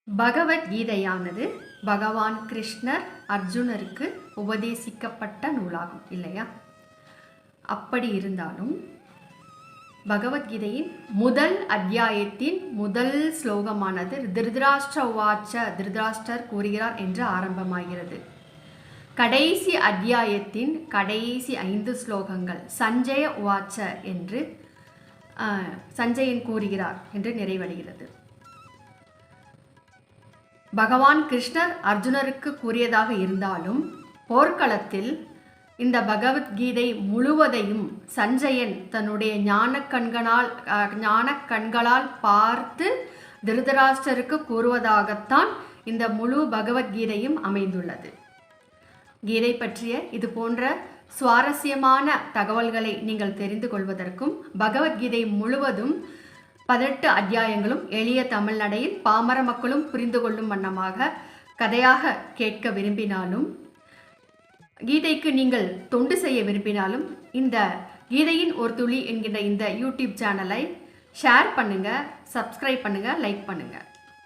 பகவத்கீதையானது பகவான் கிருஷ்ணர் அர்ஜுனருக்கு உபதேசிக்கப்பட்ட நூலாகும் இல்லையா? அப்படி இருந்தாலும் பகவத்கீதையின் முதல் அத்தியாயத்தின் முதல் ஸ்லோகமானது திருதராஷ்டிர உவாச்ச, திருதராஷ்டர் கூறுகிறார் என்று ஆரம்பமாகிறது. கடைசி அத்தியாயத்தின் கடைசி 5 ஸ்லோகங்கள் சஞ்சய உவாச்ச என்று சஞ்சயன் கூறுகிறார் என்று நிறைவடைகிறது. பகவான் கிருஷ்ணர் அர்ஜுனருக்கு கூறியதாக இருந்தாலும் போர்க்களத்தில் இந்த பகவத்கீதை முழுவதையும் சஞ்சயன் தன்னுடைய ஞான கண்களால் பார்த்து திருதராஷ்டருக்கு கூறுவதாகத்தான் இந்த முழு பகவத்கீதையும் அமைந்துள்ளது. கீதை பற்றிய இது போன்ற சுவாரஸ்யமான தகவல்களை நீங்கள் தெரிந்து கொள்வதற்கும் பகவத்கீதை முழுவதும் 18 அத்தியாயங்களும் எளிய தமிழ் நடையில் பாமர மக்களும் புரிந்து கொள்ளும் வண்ணமாக கதையாக கேட்க விரும்பினாலும், கீதைக்கு நீங்கள் தொண்டு செய்ய விரும்பினாலும் இந்த கீதையின் ஒரு துளி என்கின்ற இந்த யூடியூப் சேனலை ஷேர் பண்ணுங்க, சப்ஸ்கிரைப் பண்ணுங்க, லைக் பண்ணுங்க.